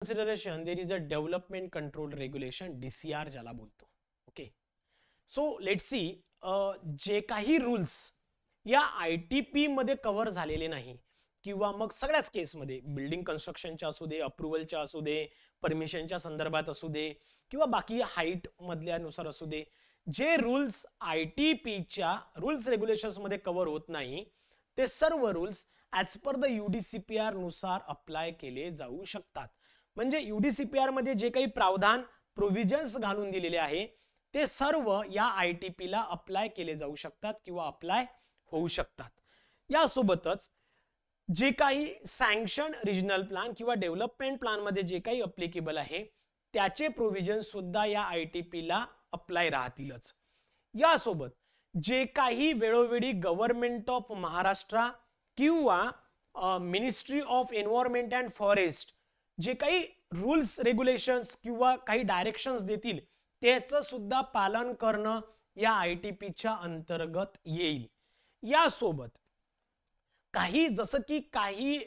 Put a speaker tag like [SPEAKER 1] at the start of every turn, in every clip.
[SPEAKER 1] consideration there is a development control regulation DCR ज्याला बोलतो. Okay, so let's see जे काही रूल्स या ITP मध्ये कव्हर झालेले नाही किंवा मग सगळ्याच केसमध्ये बिल्डिंग कन्स्ट्रक्शनच्या असू दे, अप्रूव्हलच्या असू दे, परमिशनच्या संदर्भात असू दे किंवा बाकी हाईट मधल्यानुसार असू दे, जे रूल्स ITPच्या रूल्स रेग्युलेशन्स मध्ये कव्हर होत नाही ते सर्व rules as per the UDCPR नुसार अप्लाय केले जाऊ शकतात. म्हणजे UDCPR मध्ये जे काही प्रावधान प्रोव्हिजन्स घालून दिलेले आहे ते सर्व या ITP ला अप्लाय केले जाऊ शकतात किंवा अप्लाय होऊ शकतात. यासोबतच जे काही सँक्शन रिजनल प्लॅन किंवा डेव्हलपमेंट प्लॅन मध्ये जे काही अप्लिकेबल आहे त्याचे प्रोव्हिजन्स सुद्धा या ITP ला अप्लाय राहतीलच. यासोबत जे काही वेळोवेळी गव्हर्नमेंट ऑफ महाराष्ट्र किंवा ministry of environment and forest जे काही रूल्स रेग्युलेशन्स किंवा काही डायरेक्शन्स देतील त्याचं सुद्धा पालन करणं या ITPच्या अंतर्गत येईल. यासोबत काही जसं की काही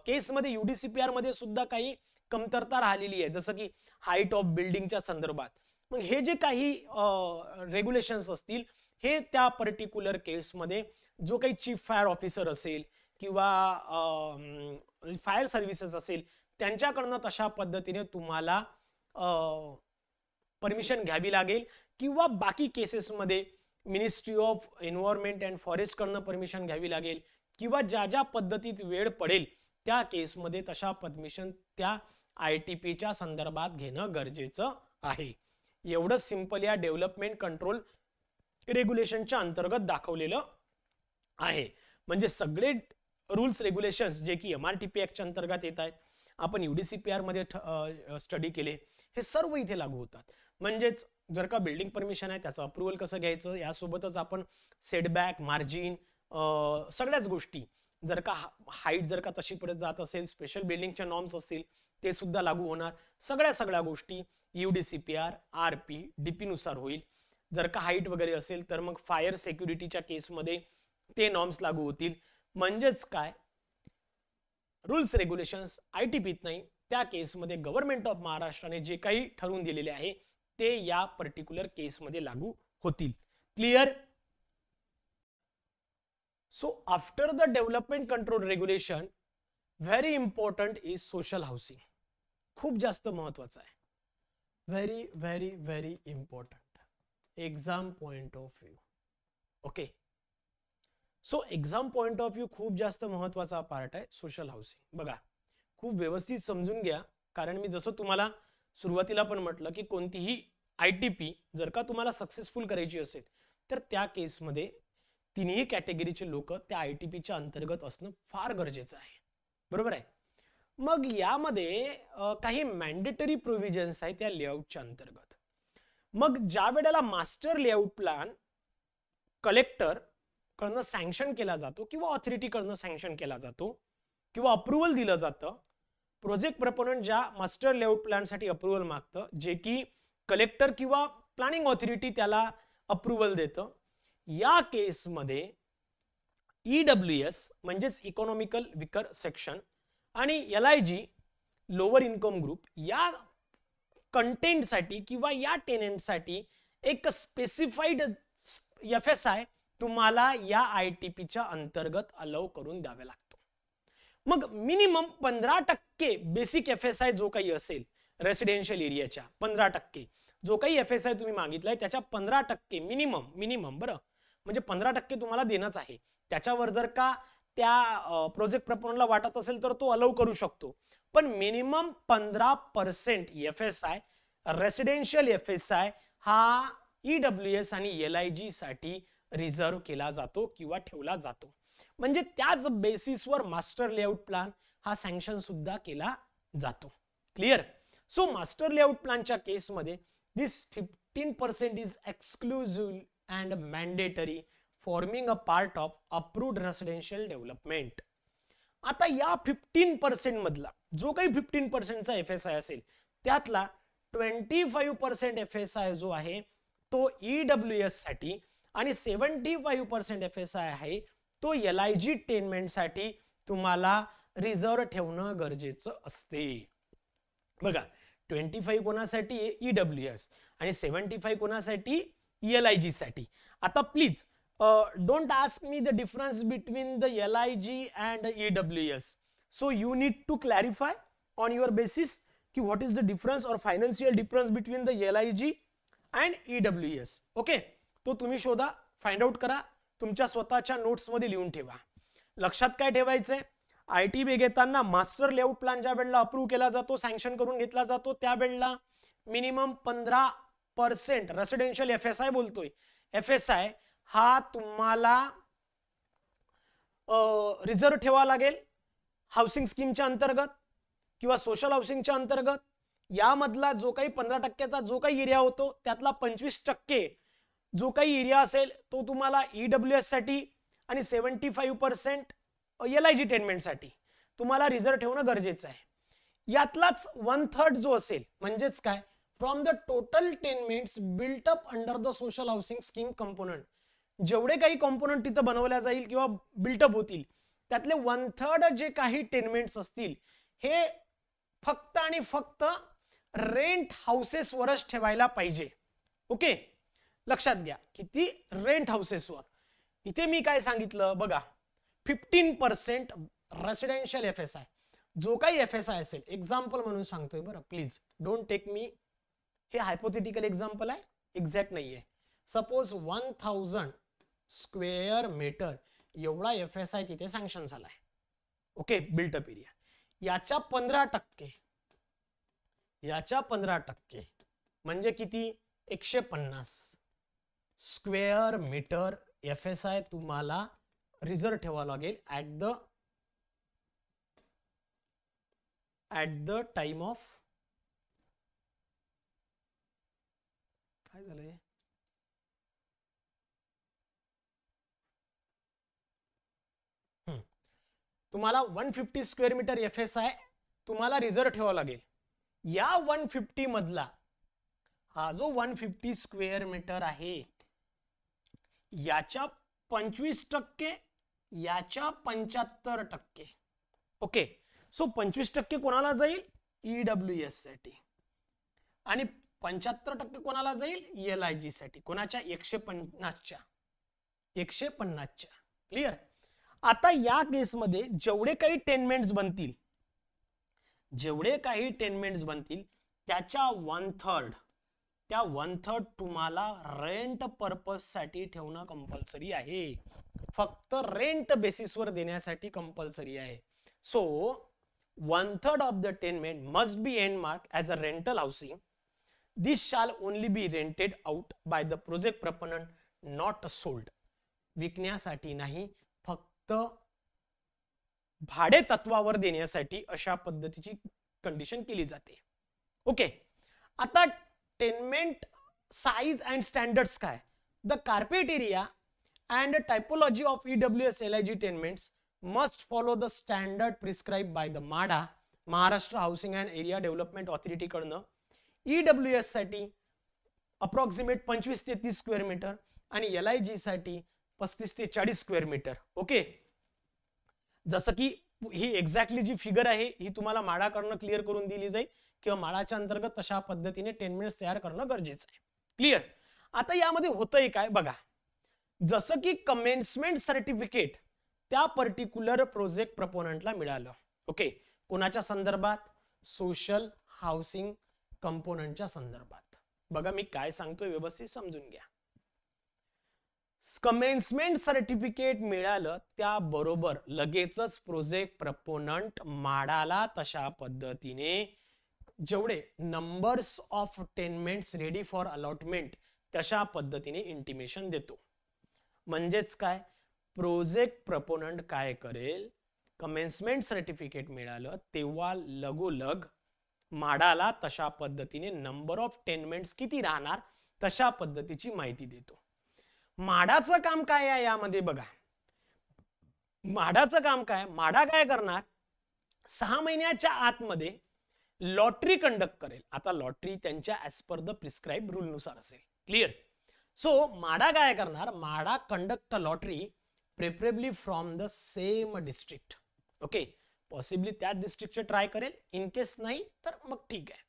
[SPEAKER 1] केसमध्ये UDCPR मध्ये सुद्धा काही कमतरता राहिलेली आहे, जसं की हाईट ऑफ बिल्डिंगच्या संदर्भात. मग हे जे काही रेग्युलेशन्स असतील हे त्या पर्टिक्युलर केसमध्ये जो काही चीफ फायर ऑफिसर असेल किंवा फायर सर्व्हिसेस असेल त्यांच्याकडनं तशा पद्धतीने तुम्हाला परमिशन घ्यावी लागेल किंवा बाकी केसेसमध्ये ministry of environment and forest कडनं परमिशन घ्यावी लागेल किंवा ज्या ज्या पद्धतीत वेळ पडेल त्या केसमध्ये तशा परमिशन त्या ITPच्या संदर्भात घेणं गरजेचं आहे. एवढं सिंपल या डेव्हलपमेंट कंट्रोल रेग्युलेशनच्या अंतर्गत दाखवलेलं आहे. म्हणजे सगळे रूल्स रेग्युलेशन्स जे की MRTP ऍक्टच्या अंतर्गत येत आहेत, आपण UDCPR मध्ये स्टडी केले, हे सर्व इथे लागू होतात. म्हणजेच जर का बिल्डिंग परमिशन आहे त्याचं अप्रूव्हल कसं घ्यायचं, यासोबतच आपण सेटबॅक मार्जिन सगळ्याच गोष्टी, जर का हाईट जर का तशी परत जात असेल, स्पेशल बिल्डिंगच्या नॉर्म्स असतील ते सुद्धा लागू होणार. सगळ्या गोष्टी UDCPR RP DP नुसार होईल. जर का हाईट वगैरे असेल तर मग फायर सिक्युरिटीच्या केसमध्ये ते नॉर्म्स लागू होतील. म्हणजेच काय, रूल्स रेग्युलेशन्स ITPत नाही, त्या केसमध्ये गव्हर्नमेंट ऑफ महाराष्ट्राने जे काही ठरवून दिलेले आहे ते या पर्टिक्युलर केसमध्ये लागू होतील. Clear? So after the development control regulation very important is social housing. खूप जास्त महत्वाचं आहे. Very very very important exam point of view. Okay, so exam point of view खूप जास्त महत्वाचा पार्ट आहे सोशल हाऊसिंग. बघा, खूप व्यवस्थित समजून घ्या, कारण मी जसं तुम्हाला सुरुवातीला पण म्हटलं की कोणतीही ITP जर का तुम्हाला सक्सेसफुल करायची असेल तर त्या केसमध्ये तिन्ही कॅटेगरीचे लोक त्या ITPच्या अंतर्गत असणं फार गरजेचं आहे. बरोबर आहे? मग यामध्ये काही मॅन्डेटरी प्रोव्हिजन्स आहेत त्या लेआउटच्या अंतर्गत. मग ज्या वेळेला मास्टर लेआउट प्लॅन कलेक्टर कडनं सँक्शन केला जातो किंवा ऑथॉरिटी कडनं सँक्शन केला जातो किंवा अप्रूव्हल दिलं जातं, प्रोजेक्ट प्रपोनंट ज्या मास्टर लेआउट प्लॅन साठी अप्रूव्हल मागतं, जे की कलेक्टर किंवा प्लॅनिंग ऑथॉरिटी त्याला अप्रूव्हल देतं, या केसमध्ये EWS म्हणजेच इकॉनॉमिकल विकर सेक्शन आणि LIG लोअर इन्कम ग्रुप या कंटेंट साठी किंवा या टेनेंट साठी एक स्पेसिफाईड FSI तुम्हाला या ITPच्या अंतर्गत अलाउ करून द्यावे लागतो. मग मिनिमम 15% बेसिक FSI जो काही असेल रेसिडेन्शियल एरियाच्या 15% जो काही FSI तुम्ही मागितलाय त्याच्या 15% मिनिमम बरं, म्हणजे 15% तुम्हाला देणंच आहे. त्याच्यावर जर का त्या प्रोजेक्ट प्रपोनंटला वाटत असेल तर तो अलाउ करू शकतो, पण मिनिमम 15% FSI रेसिडेन्शियल FSI हा EWS आणि LIG साठी रिझर्व केला जातो किंवा ठेवला जातो. म्हणजे त्याच बेसिसवर मास्टर लेआउट प्लॅन हा सँक्शन सुद्धा केला जातो. क्लियर? सो मास्टर लेआउट प्लॅनच्या केसमध्ये दिस 15% is exclusive and mandatory forming a part of approved residential development. आता या 15% मधला जो काही 15%चा FSI असेल त्यातला 25% FSI जो आहे तो EWS साठी आणि 75% FSI आहे तो LIG टेनमेंट साठी तुम्हाला रिझर्व ठेवणं गरजेचं असते. बघा 25 कोणासाठी आहे, EWS, आणि 75 कोणासाठी, LIG साठी. आता please don't ask me the difference between the LIG and EWS. So you need to clarify on your basis की व्हॉट इज द डिफरन्स और financial difference between the LIG and EWS. Okay, तो तुम्ही शोधा, find out करा, तुमच्या स्वतःच्या notes मध्ये लिहून ठेवा. लक्षात काय ठेवायचंय, ITB घेताना मास्टर लेआउट प्लॅन ज्या वेळेला अप्रूव्ह केला जातो, सँक्शन करून घेतला जातो, त्यावेळेला मिनिमम 15% रेसिडेन्शियल FSI बोलतोय, FSI हा तुम्हाला रिझर्व्ह ठेवावा लागेल हाऊसिंग स्कीमच्या अंतर्गत किंवा सोशल हाऊसिंगच्या अंतर्गत. यामधला जो काही 15%चा जो काही एरिया होतो त्यातला 25% जो काही एरिया असेल तो तुम्हाला EWS साठी आणि 75% LIG टेनमेंटसाठी तुम्हाला रिझर्व्ह ठेवणं गरजेचं आहे. यातलाच 1/3 जो असेल म्हणजेच काय, from the total tenements built up under the social housing scheme component, जेवढे काही कंपोनंट तिथं बनवल्या जाईल किंवा बिल्टअप होतील त्यातले 1/3 जे काही टेनमेंट्स असतील हे फक्त आणि फक्त रेंट हाऊसेसवरच ठेवायला पाहिजे. ओके, लक्षात घ्या, किती, रेंट हाऊसेसवर. इथे मी काय सांगितलं बघा, 15% रेसिडेन्शियल FSI, जो काही FSI असेल, एक्झाम्पल म्हणून सांगतोय बरं, प्लीज डोंट टेक मी, हे हायपोथेटिकल एक्झाम्पल आहे, एक्झॅक्ट नाहीये. सपोज 1000 स्क्वेअर मीटर एवढा FSI तिथे सँक्शन झालाय. ओके, बिल्टअप एरिया, याच्या 15% म्हणजे किती, 150 स्क्वेअर मीटर FSI तुम्हाला रिझर्व्ह ठेवावं लागेल ऍट द टाइम ऑफ, काय झालंय, तुम्हाला 150 स्क्वेअर मीटर FSI तुम्हाला रिझर्व्ह ठेवावा लागेल. या 150 मधला हा जो 150 स्क्वेअर मीटर आहे याच्या 25%, याच्या 75%. ओके, सो 25% कोणाला जाईल, EWS साठी, आणि 75% कोणाला जाईल, LIG साठी. कोणाच्या, 150च्या. क्लिअर. आता या केसमध्ये जेवढे काही टेनमेंट्स बनतील त्याच्या 1/3 तुम्हाला रेंट पर्पज साठी ठेवणं कंपल्सरी आहे, फक्त रेंट बेसिसवर देण्यासाठी कंपल्सरी आहे. So 1/3 of the tenement must be एंडमार्क as a rental housing. This shall only be rented out by the project proponent, not sold. विकण्यासाठी नाही, फक्त भाडे तत्वावर देण्यासाठी अशा पद्धतीची कंडिशन केली जाते. ओके, आता टेनमेंट साइज अँड स्टँडर्ड्स काय, the carpet area and typology of EWS LIG tenements must follow the standard prescribe by the MHADA, Maharashtra housing and area development authority कडनं. EWS साठी अप्रॉक्सिमेट 25 ते 30 स्क्वेअर मीटर आणि LIG साठी 35 ते 40 square metre. Okay, जसं की ही exactly जी figure आहे ही तुम्हाला MHADA कडनं क्लिअर करून दिली जाईल किंवा MHADAच्या अंतर्गत तशा पद्धतीने टेनमेंट्स तयार करणं गरजेचं आहे. क्लिअर. आता यामध्ये होतंय काय बघा, जसं की कमेन्समेंट सर्टिफिकेट त्या पर्टिक्युलर प्रोजेक्ट प्रपोनंटला मिळालं. ओके, कोणाच्या संदर्भात, सोशल हाऊसिंग कंपोनंटच्या संदर्भात. बघा मी काय सांगतोय व्यवस्थित समजून घ्या. कमेन्समेंट सर्टिफिकेट मिळालं त्याबरोबर लगेचच प्रोजेक्ट प्रपोनंट MHADAला तशा पद्धतीने जेवढे numbers of tenements ready for allotment तशा पद्धतीने इंटिमेशन देतो. म्हणजेच काय, प्रोजेक्ट प्रपोनंट काय करेल, कमेन्समेंट सर्टिफिकेट मिळालं तेव्हा लगोलग MHADAला तशा पद्धतीने नंबर ऑफ टेनमेंट्स किती राहणार तशा पद्धतीची माहिती देतो. MHADAचं काम काय आहे यामध्ये बघा, MHADAचं काम काय, MHADA काय करणार, 6 महिन्याच्या आतमध्ये लॉटरी कंडक्ट करेल. आता लॉटरी त्यांच्या as per the prescribe rule नुसार असेल. क्लिअर. सो MHADA काय करणार, MHADA conduct a lottery preferably from the same district. Okay, possibly त्याच डिस्ट्रिक्टचे ट्राय करेल, इन केस नाही तर मग ठीक आहे.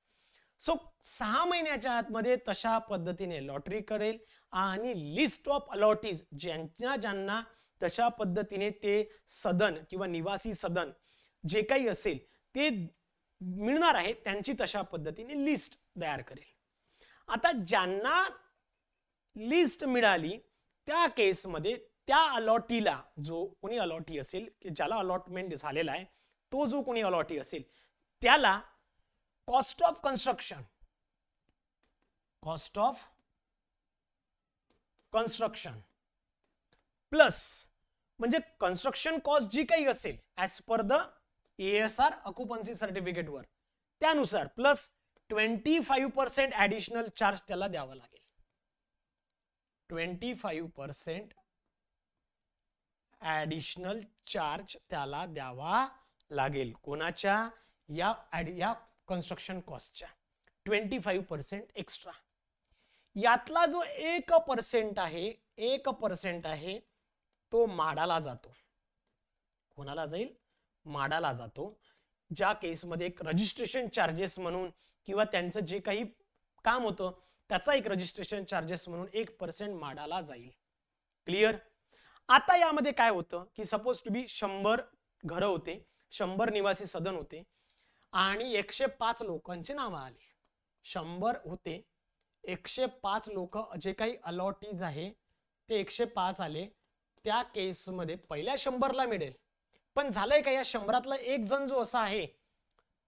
[SPEAKER 1] सो 6 महिन्याच्या आतमध्ये तशा पद्धतीने लॉटरी करेल आणि लिस्ट ऑफ अलॉटीज ज्यांना ज्यांना तशा पद्धतीने ते सदन किंवा निवासी सदन जे काही असेल ते मिळणार आहे त्यांची तशा पद्धतीने लिस्ट तयार करेल. आता ज्यांना लिस्ट मिळाली त्या केसमध्ये त्या अलॉटीला, जो कोणी अलॉटी असेल की ज्याला अलॉटमेंट झालेला आहे तो जो कोणी अलॉटी असेल त्याला कॉस्ट ऑफ कन्स्ट्रक्शन प्लस म्हणजे कन्स्ट्रक्शन कॉस्ट जी काही असेल as per the ASR occupancy certificate वर त्यानुसार प्लस 25% ऍडिशनल चार्ज त्याला द्यावा लागेल. 25% ऍडिशनल चार्ज त्याला द्यावा लागेल. कोणाच्या? या कन्स्ट्रक्शन कॉस्टच्या 25% एक्स्ट्रा. यातला जो 1% आहे तो माडाला जातो. कोणाला जाईल? माडाला जातो. ज्या केसमध्ये एक रजिस्ट्रेशन चार्जेस म्हणून किंवा त्यांचं जे काही काम होतं त्याचा एक रजिस्ट्रेशन चार्जेस म्हणून 1% माडाला जाईल. क्लिअर? आता यामध्ये काय होतं की सपोज टू बी 100 घरं होते, 100 निवासी सदन होते आणि 105 लोकांची नावं आली. 100 होते, 105 लोक जे काही अलॉटीज आहे ते 105 आले. त्या केसमध्ये पहिल्या 100ला मिळेल. पण झालंय का या 100तला एक जण जो असा आहे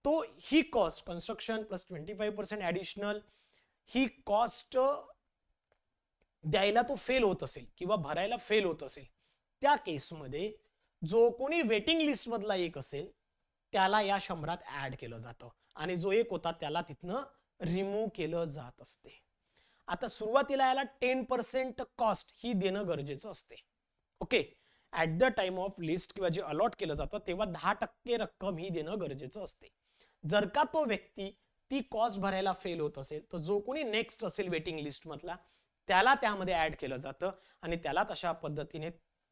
[SPEAKER 1] तो ही कॉस्ट कन्स्ट्रक्शन प्लस 25% ऍडिशनल ही कॉस्ट द्यायला तो फेल होत असेल किंवा भरायला फेल होत असेल, त्या केसमध्ये जो कोणी वेटिंग लिस्ट मधला एक असेल त्याला या 100त ऍड केलं जातं आणि जो एक होता त्याला तिथनं रिमूव्ह केलं जात असते. आता सुरुवातीला याला 10% कॉस्ट ही देणं गरजेचं असते. Okay, at the time of list किंवा जे अलॉट केलं जातं तेव्हा 10% रक्कम ही देणं गरजेचं असते. जर का तो व्यक्ती ती कॉस्ट भरायला फेल होत असेल तर जो कोणी नेक्स्ट असेल वेटिंग लिस्ट मधला त्याला त्यामध्ये ऍड केलं जातं आणि त्याला तशा पद्धतीने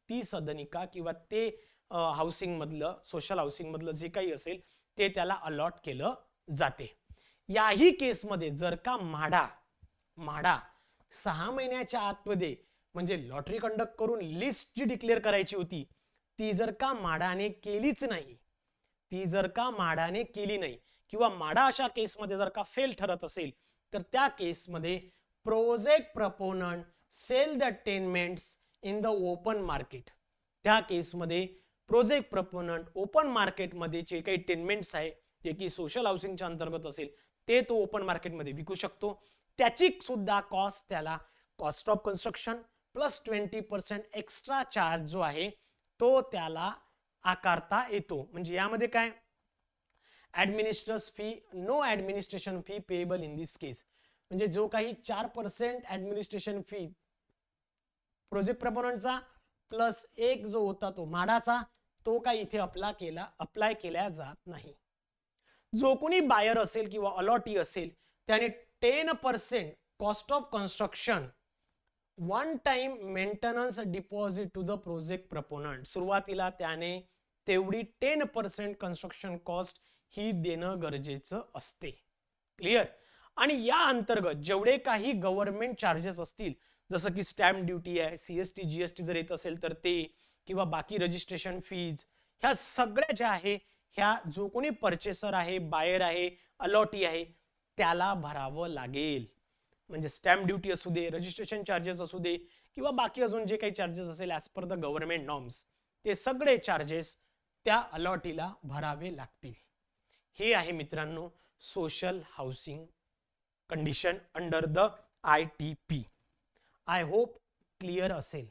[SPEAKER 1] ती सदनिका किंवा ते हाऊसिंग मधलं सोशल हाऊसिंग मधलं जे काही असेल ते त्याला अलॉट केलं जाते. याही केसमध्ये जर का म्हाडा 6 महिन्याच्या आतमध्ये म्हणजे लॉटरी कंडक्ट करून लिस्ट जी डिक्लेअर करायची होती ती जर का म्हाडाने केलीच नाही, किंवा म्हाडा अशा केसमध्ये जर का फेल ठरत असेल तर त्या केसमध्ये project proponent sell the tenements in the open market. त्या केसमध्ये प्रोजेक्ट प्रपोनंट ओपन मार्केटमध्ये जे काही टेनमेंट्स आहे जे की सोशल हाऊसिंगच्या अंतर्गत असेल ते तो ओपन मार्केटमध्ये विकू शकतो. त्याची सुद्धा कॉस्ट त्याला cost of construction plus 20% extra charge जो आहे तो त्याला आकारता येतो. म्हणजे यामध्ये काय? Administration fee, no administration fee payable in this case. म्हणजे जो काही 4% ऍडमिनिस्ट्रेशन फी प्रोजेक्ट प्रपोनंटचा प्लस एक जो होता तो म्हाडाचा तो काही इथे अप्लाय केला जात नाही. जो कोणी बायर असेल किंवा अलॉटी असेल त्याने 10% cost of construction one time maintenance deposit to the project proponent. सुरुवातीला त्याने तेवढी 10% कन्स्ट्रक्शन कॉस्ट ही देणं गरजेचं असते. क्लिअर? आणि या अंतर्गत जेवढे काही गव्हर्नमेंट चार्जेस असतील जसं की स्टॅम्प ड्युटी आहे, CST GST जर येत असेल तर ते, किंवा बाकी रजिस्ट्रेशन फीज, ह्या सगळ्या ज्या आहे ह्या जो कोणी परचेसर आहे, बायर आहे, अलॉटी आहे त्याला भरावं लागेल. म्हणजे स्टॅम्प ड्युटी असू दे, रजिस्ट्रेशन चार्जेस असू दे किंवा बाकी अजून जे काही चार्जेस असेल as per the government norms ते सगळे चार्जेस त्या अलॉटीला भरावे लागतील. हे आहे मित्रांनो social housing condition under the ITP. I hope clear असेल.